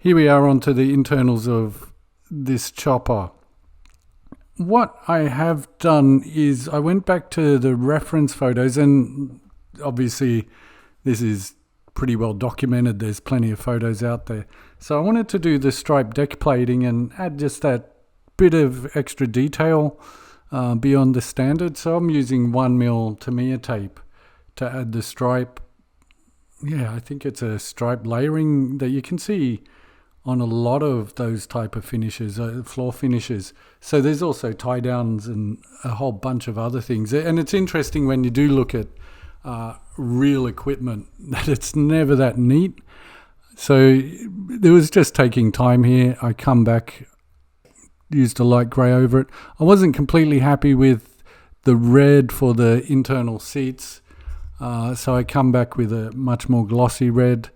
here we are onto the internals of this chopper. What I have done is I went back to the reference photos, and obviously this is pretty well documented. There's plenty of photos out there. So I wanted to do the stripe deck plating and add just that bit of extra detail beyond the standard. So I'm using 1mm Tamiya tape to add the stripe. Yeah, I think it's a stripe layering that you can see on a lot of those type of finishes, floor finishes. So there's also tie downs and a whole bunch of other things. And it's interesting when you do look at real equipment that it's never that neat. So it was just taking time here. I come back, used a light grey over it. I wasn't completely happy with the red for the internal seats. So I come back with a much more glossy red.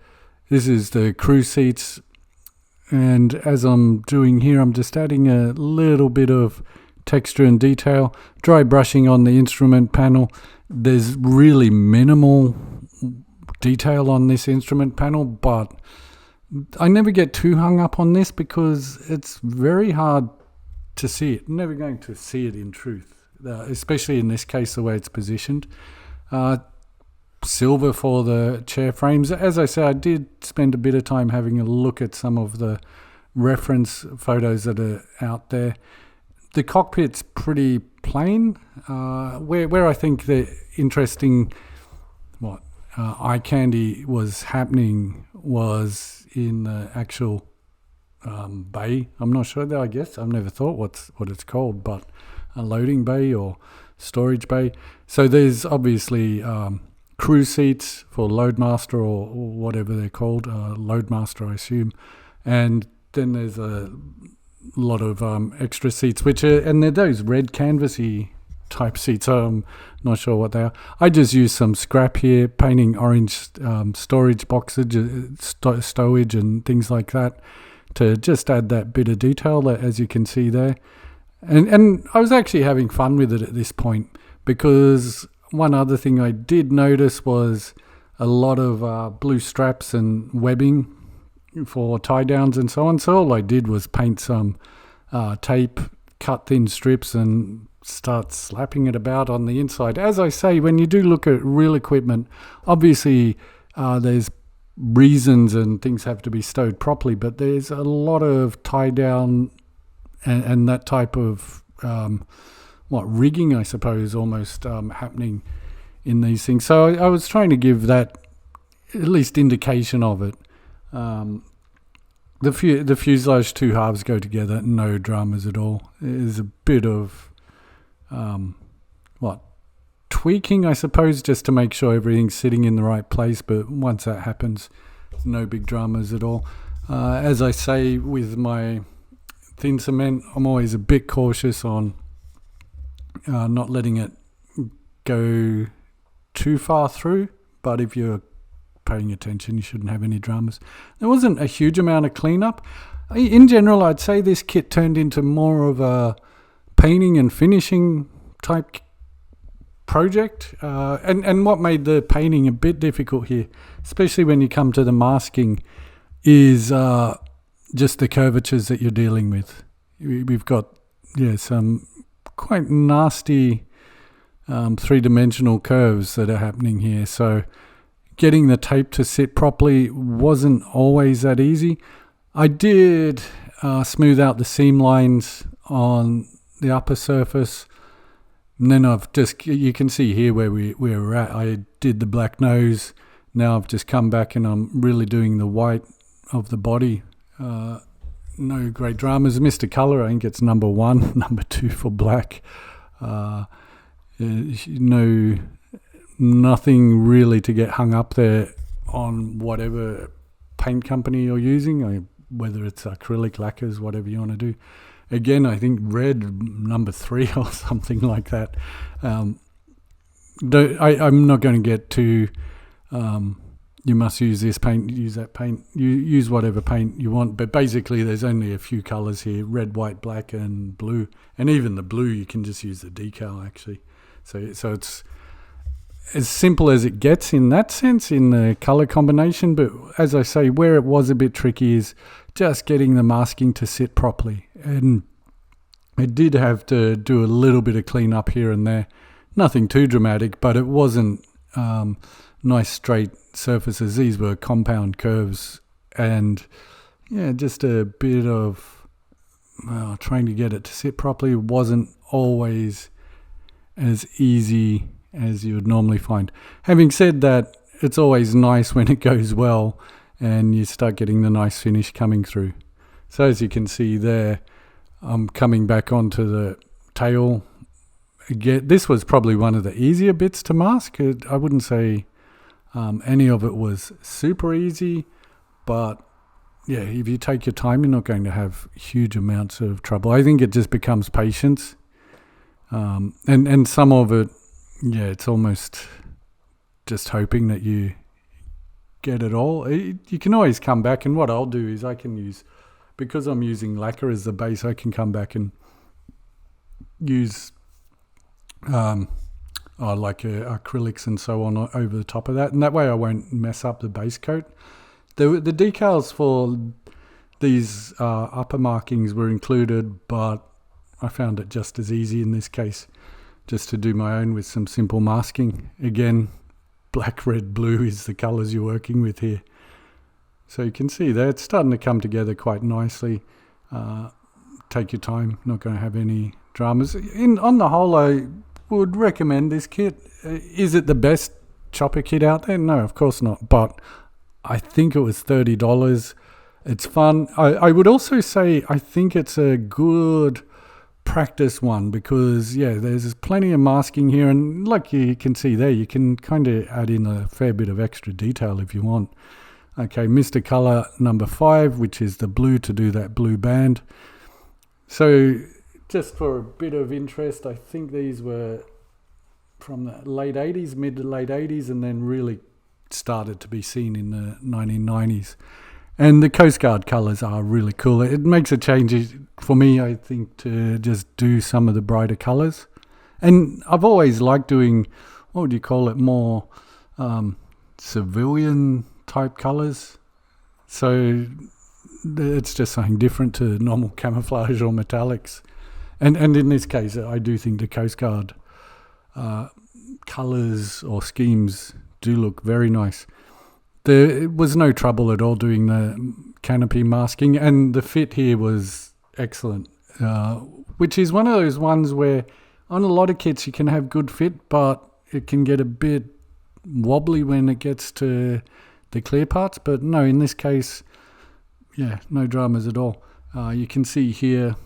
This is the crew seats. And as I'm doing here, I'm just adding a little bit of texture and detail. Dry brushing on the instrument panel. There's really minimal detail on this instrument panel, but I never get too hung up on this because it's very hard to see it. I'm never going to see it in truth, especially in this case, the way it's positioned. Silver for the chair frames. As I said, I did spend a bit of time having a look at some of the reference photos that are out there. The cockpit's pretty plain. Where I think the interesting eye candy was happening was in the actual bay. I'm not sure though, I guess. I've never thought what it's called, but a loading bay or storage bay. So there's obviously crew seats for Loadmaster or whatever they're called, Loadmaster I assume, and then there's a lot of extra seats and they're those red canvasy type seats. I'm not sure what they are. I just used some scrap here, painting orange storage boxes, stowage and things like that to just add that bit of detail that, as you can see there. And I was actually having fun with it at this point, because one other thing I did notice was a lot of blue straps and webbing for tie downs and so on. So all I did was paint some tape, cut thin strips and start slapping it about on the inside. As I say, when you do look at real equipment, obviously there's reasons and things have to be stowed properly, but there's a lot of tie down and that type of rigging, I suppose, almost happening in these things. So I was trying to give that at least indication of it. The fuselage two halves go together, no dramas at all. There's a bit of tweaking, I suppose, just to make sure everything's sitting in the right place, but once that happens, no big dramas at all. As I say, with my thin cement, I'm always a bit cautious on not letting it go too far through, but if you're paying attention, you shouldn't have any dramas. There wasn't a huge amount of cleanup. In general, I'd say this kit turned into more of a painting and finishing type project, and what made the painting a bit difficult here, especially when you come to the masking, is just the curvatures that you're dealing with. We've got some quite nasty three-dimensional curves that are happening here. So getting the tape to sit properly wasn't always that easy. I did smooth out the seam lines on the upper surface. And then you can see here where we're at. I did the black nose. Now I've just come back and I'm really doing the white of the body. No great dramas. Mr. Colour, I think it's number 1, number 2 for black. Nothing really to get hung up there on whatever paint company you're using, whether it's acrylic lacquers, whatever you want to do. Again, I think red, number 3 or something like that. I'm not going to get too, you must use this paint, use that paint, you use whatever paint you want. But basically, there's only a few colours here, red, white, black, and blue. And even the blue, you can just use the decal, actually. So it's as simple as it gets in that sense, in the color combination. But as I say, where it was a bit tricky is just getting the masking to sit properly. And I did have to do a little bit of cleanup here and there. Nothing too dramatic, but it wasn't nice straight surfaces. These were compound curves, and yeah, just a bit of trying to get it to sit properly wasn't always as easy as you would normally find. Having said that, it's always nice when it goes well and you start getting the nice finish coming through. So as you can see there, I'm coming back onto the tail. Again, this was probably one of the easier bits to mask. I wouldn't say any of it was super easy, but yeah, if you take your time, you're not going to have huge amounts of trouble. I think it just becomes patience. And some of it, yeah, it's almost just hoping that you get it all. You can always come back, and what I'll do is I can use, because I'm using lacquer as the base, I can come back and use like acrylics and so on over the top of that, and that way I won't mess up the base coat. The decals for these upper markings were included, but I found it just as easy in this case just to do my own with some simple masking. Again, black, red, blue is the colours you're working with here. So you can see there, it's starting to come together quite nicely. Take your time, not going to have any dramas. On the whole, I would recommend this kit. Is it the best chopper kit out there? No, of course not. But I think it was $30. It's fun. I would also say I think it's a good practice one, because yeah, there's plenty of masking here, and like you can see there, you can kind of add in a fair bit of extra detail if you want. Okay, Mr. Color number 5, which is the blue to do that blue band. So just for a bit of interest, I think these were from the late 80s, mid to late 80s, and then really started to be seen in the 1990s. And the Coast Guard colours are really cool. It makes a change for me, I think, to just do some of the brighter colours. And I've always liked doing, what would you call it, more civilian type colours. So it's just something different to normal camouflage or metallics. And in this case, I do think the Coast Guard colours or schemes do look very nice. There was no trouble at all doing the canopy masking, and the fit here was excellent, which is one of those ones where on a lot of kits you can have good fit, but it can get a bit wobbly when it gets to the clear parts. But no, in this case, yeah, no dramas at all. You can see here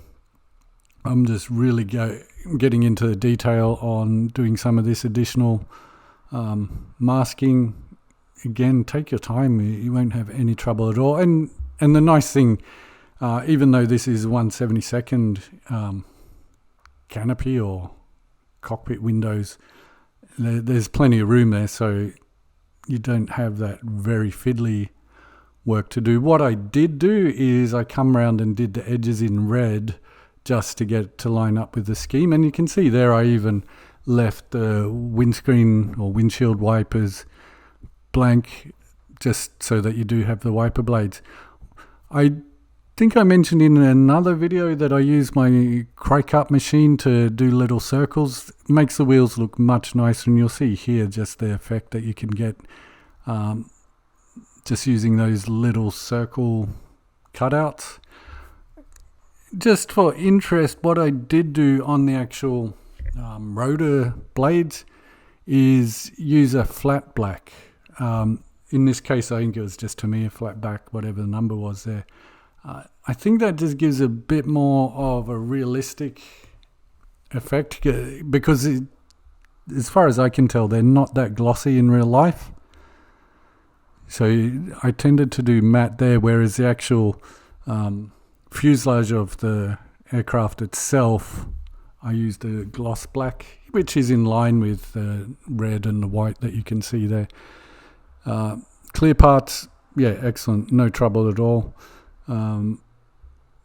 I'm just really getting into the detail on doing some of this additional masking. Again, take your time. You won't have any trouble at all. And the nice thing, even though this is 1/72 canopy or cockpit windows, there's plenty of room there, so you don't have that very fiddly work to do. What I did do is I come around and did the edges in red just to get to line up with the scheme. And you can see there I even left the windscreen or windshield wipers blank, just so that you do have the wiper blades. I think I mentioned in another video that I use my cry cut machine to do little circles. It makes the wheels look much nicer, and you'll see here just the effect that you can get just using those little circle cutouts. Just for interest, what I did do on the actual rotor blades is use a flat black. In this case, I think it was just Tamiya flat black, whatever the number was there. I think that just gives a bit more of a realistic effect, because as far as I can tell, they're not that glossy in real life. So I tended to do matte there, whereas the actual fuselage of the aircraft itself, I used a gloss black, which is in line with the red and the white that you can see there. Clear parts, yeah, excellent, no trouble at all.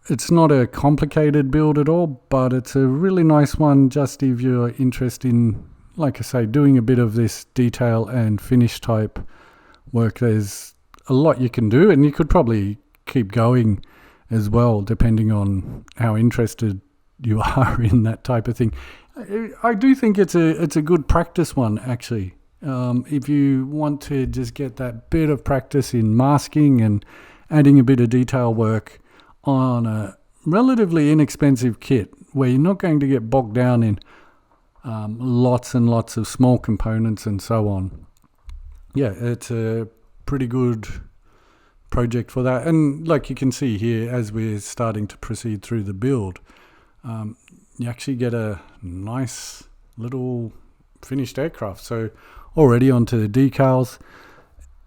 It's not a complicated build at all, but it's a really nice one just if you're interested in like I say, doing a bit of this detail and finish type work, there's a lot you can do, and you could probably keep going as well, depending on how interested you are in that type of thing. I do think it's a good practice one, actually. If you want to just get that bit of practice in masking and adding a bit of detail work on a relatively inexpensive kit, where you're not going to get bogged down in lots and lots of small components and so on. Yeah, it's a pretty good project for that. And like you can see here, as we're starting to proceed through the build, you actually get a nice little finished aircraft. So already onto the decals.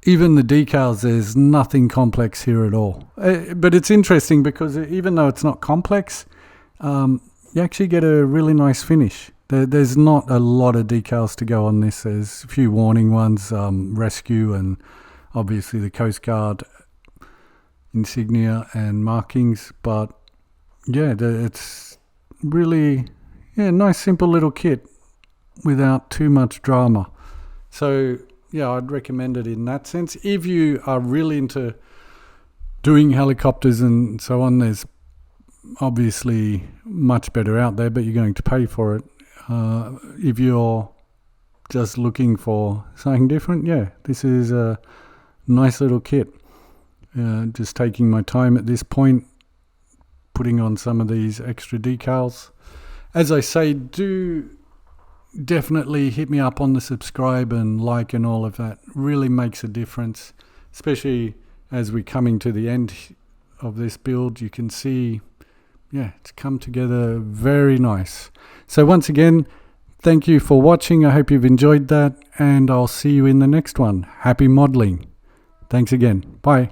Even the decals, there's nothing complex here at all. But it's interesting because even though it's not complex, you actually get a really nice finish. There's not a lot of decals to go on this. There's a few warning ones, rescue, and obviously the Coast Guard insignia and markings. But yeah, it's really nice simple little kit without too much drama. So yeah, I'd recommend it in that sense. If you are really into doing helicopters and so on, there's obviously much better out there, but you're going to pay for it. If you're just looking for something different, yeah, this is a nice little kit. Just taking my time at this point, putting on some of these extra decals. As I say, do definitely hit me up on the subscribe and like and all of that. Really makes a difference, especially as we're coming to the end of this build. You can see, it's come together very nice. So once again, thank you for watching. I hope you've enjoyed that, and I'll see you in the next one. Happy modeling. Thanks again. Bye.